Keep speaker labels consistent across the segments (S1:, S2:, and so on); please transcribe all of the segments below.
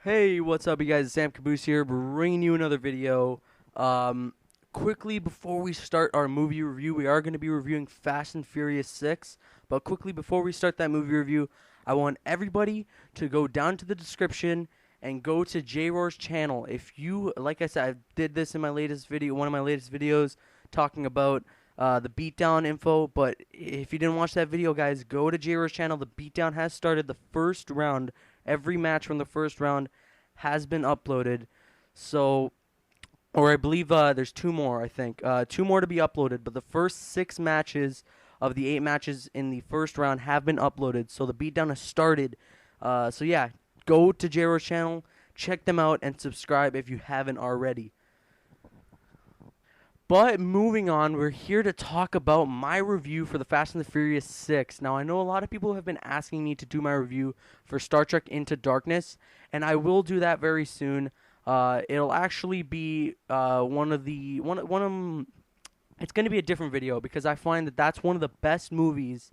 S1: Hey, what's up, you guys? Sam Caboose here, bringing you another video. Quickly before we start our movie review, we are going to be reviewing Fast and Furious 6. But quickly before we start that movie review, I want everybody to go down to the description and go to J-Roar's channel. If you, like I said, I did this in my latest video, one of my latest videos, talking about the beatdown info. But if you didn't watch that video, guys, go to J-Roar's channel. The beatdown has started. The first round, every match from the first round has been uploaded. So, or I believe there's two more, I think. Two more to be uploaded, but the first 6 matches of the 8 matches in the first round have been uploaded. So the beatdown has started. So yeah, go to J-Roar's channel, check them out, and subscribe if you haven't already. But moving on, we're here to talk about my review for the Fast and the Furious 6. Now, I know a lot of people have been asking me to do my review for Star Trek Into Darkness, and I will do that very soon. It'll actually be one of them. It's going to be a different video because I find that that's one of the best movies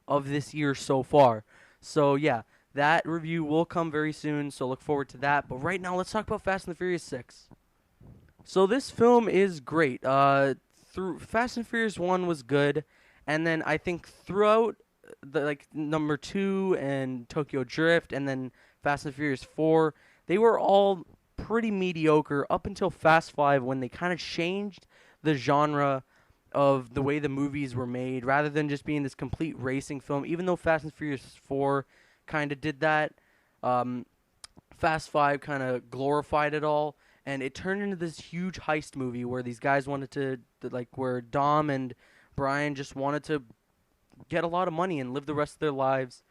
S1: of this year so far. So yeah, that review will come very soon. So look forward to that. But right now, let's talk about Fast and the Furious 6. So this film is great. Through Fast and Furious 1 was good, and then I think throughout the number 2 and Tokyo Drift, and then Fast and Furious 4, they were all pretty mediocre up until Fast 5 when they kind of changed the genre of the way the movies were made, rather than just being this complete racing film. Even though Fast and Furious 4 kind of did that, Fast 5 kind of glorified it all, and it turned into this huge heist movie where these guys wanted to, where Dom and Brian just wanted to get a lot of money and live the rest of their lives,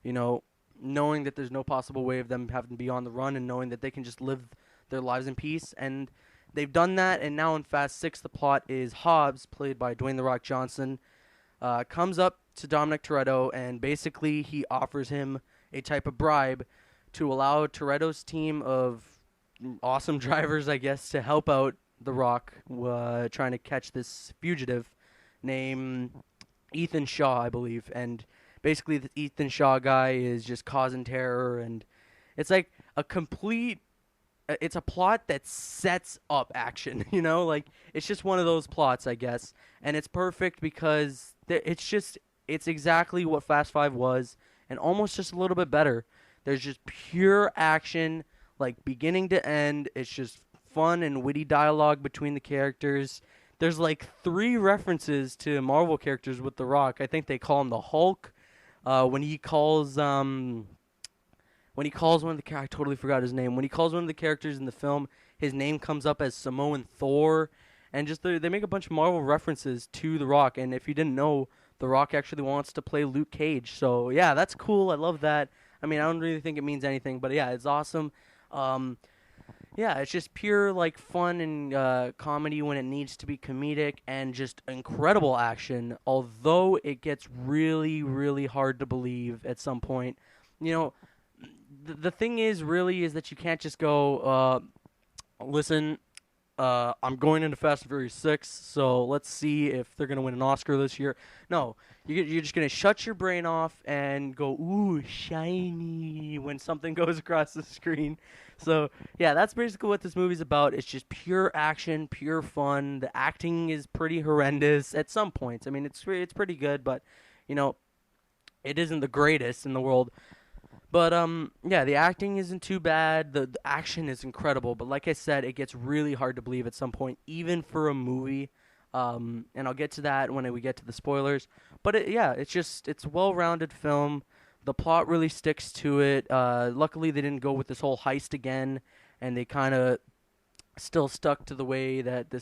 S1: you know, knowing that there's no possible way of them having to be on the run and knowing that they can just live their lives in peace. And they've done that, and now in Fast 6, the plot is Hobbs, played by Dwayne "The Rock" Johnson, comes up to Dominic Toretto, and basically he offers him a type of bribe to allow Toretto's team of awesome drivers, I guess, to help out The Rock trying to catch this fugitive named Ethan Shaw, I believe. And basically, the Ethan Shaw guy is just causing terror, and it's like a complete. It's a plot that sets up action, you know? Like, it's just one of those plots, I guess. And it's perfect because it's exactly what Fast 5 was, and almost just a little bit better. There's just pure action, like beginning to end. It's just fun and witty dialogue between the characters. There's like 3 references to Marvel characters with The Rock. I think they call him the Hulk. When he calls one of the I totally forgot his name. When he calls one of the characters in the film, his name comes up as Samoan Thor, and just they make a bunch of Marvel references to The Rock. And if you didn't know, The Rock actually wants to play Luke Cage. So yeah, that's cool. I love that. I mean, I don't really think it means anything, but yeah, it's awesome. Yeah, it's just pure like fun and comedy when it needs to be comedic, and just incredible action. Although it gets really, really hard to believe at some point. You know, the thing is really is that you can't just go, listen, I'm going into Fast and Furious 6, so let's see if they're going to win an Oscar this year. No, you're just going to shut your brain off and go, ooh, shiny, when something goes across the screen. So, yeah, that's basically what this movie's about. It's just pure action, pure fun. The acting is pretty horrendous at some points. I mean, it's pretty good, but, you know, it isn't the greatest in the world. But yeah, the acting isn't too bad. The action is incredible. But like I said, it gets really hard to believe at some point, even for a movie. And I'll get to that when we get to the spoilers. But yeah, it's a well-rounded film. The plot really sticks to it. Luckily, they didn't go with this whole heist again, and they kind of still stuck to the way that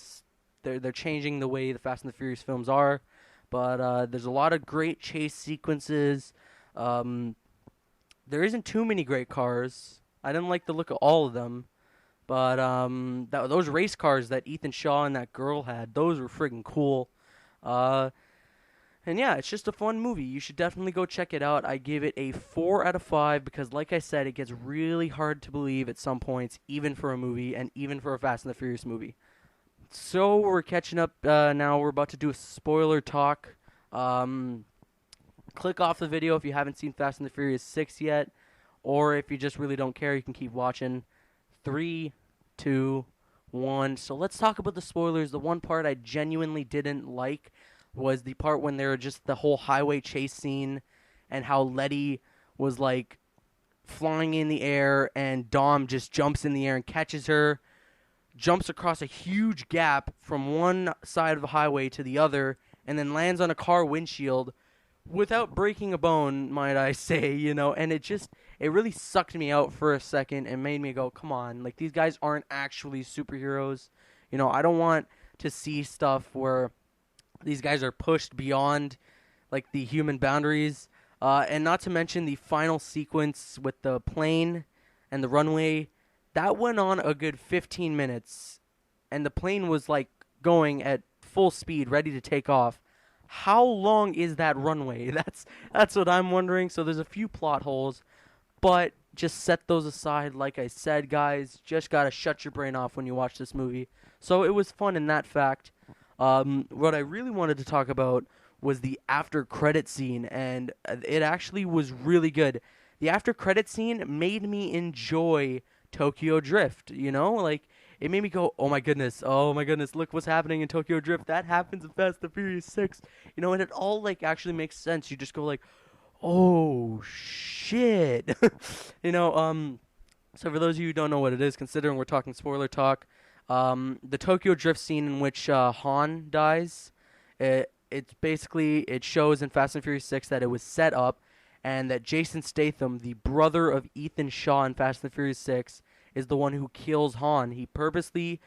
S1: they're changing the way the Fast and the Furious films are. But there's a lot of great chase sequences. There isn't too many great cars. I didn't like the look of all of them. But those race cars that Ethan Shaw and that girl had, those were friggin' cool. And yeah, it's just a fun movie. You should definitely go check it out. I give it a 4 out of 5 because, like I said, it gets really hard to believe at some points, even for a movie and even for a Fast and the Furious movie. So we're catching up now. We're about to do a spoiler talk. Click off the video if you haven't seen Fast and the Furious 6 yet. or if you just really don't care, you can keep watching. 3, 2, 1. So let's talk about the spoilers. The one part I genuinely didn't like was the part when they were just the whole highway chase scene and how Letty was like flying in the air and Dom just jumps in the air and catches her, jumps across a huge gap from one side of the highway to the other, and then lands on a car windshield without breaking a bone, might I say, and it really sucked me out for a second and made me go, come on, like, these guys aren't actually superheroes. I don't want to see stuff where these guys are pushed beyond, like, the human boundaries. And not to mention the final sequence with the plane and the runway. That went on a good 15 minutes, and the plane was, like, going at full speed, ready to take off. How long is that runway? That's what I'm wondering. So there's a few plot holes, but just set those aside. Like I said, guys, just gotta shut your brain off when you watch this movie. So it was fun in that fact. What I really wanted to talk about was the after credit scene, and it actually was really good. The after credit scene made me enjoy Tokyo Drift, like, it made me go, oh my goodness, look what's happening in Tokyo Drift. That happens in Fast and Furious 6, and it all, like, actually makes sense. You just go like, oh shit. So for those of you who don't know what it is, considering we're talking spoiler talk, the Tokyo Drift scene in which Han dies, it shows in Fast and Furious 6 that it was set up, and that Jason Statham, the brother of Ethan Shaw in Fast and Furious 6, is the one who kills Han. He purposely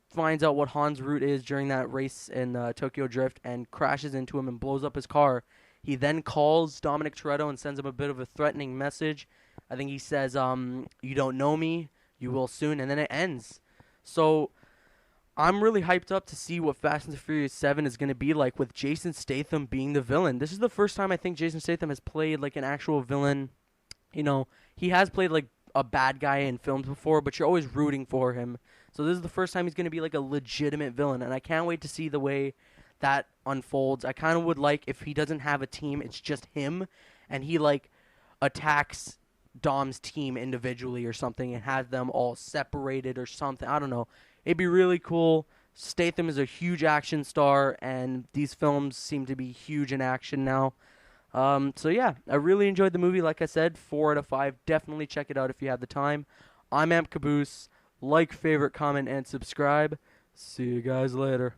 S1: finds out what Han's route is during that race in Tokyo Drift and crashes into him and blows up his car. He then calls Dominic Toretto and sends him a bit of a threatening message. I think he says, you don't know me, you will soon, and then it ends. So I'm really hyped up to see what Fast and Furious 7 is going to be like with Jason Statham being the villain. This is the first time I think Jason Statham has played like an actual villain. He has played like a bad guy in films before, but you're always rooting for him. So this is the first time he's going to be like a legitimate villain, and I can't wait to see the way that unfolds. I kind of would like if he doesn't have a team, it's just him, and he like attacks Dom's team individually or something and has them all separated or something. I don't know. It'd be really cool. Statham is a huge action star, and these films seem to be huge in action now. So yeah, I really enjoyed the movie. Like I said, 4 out of 5. Definitely check it out if you have the time. I'm Amp Caboose. Like, favorite, comment, and subscribe. See you guys later.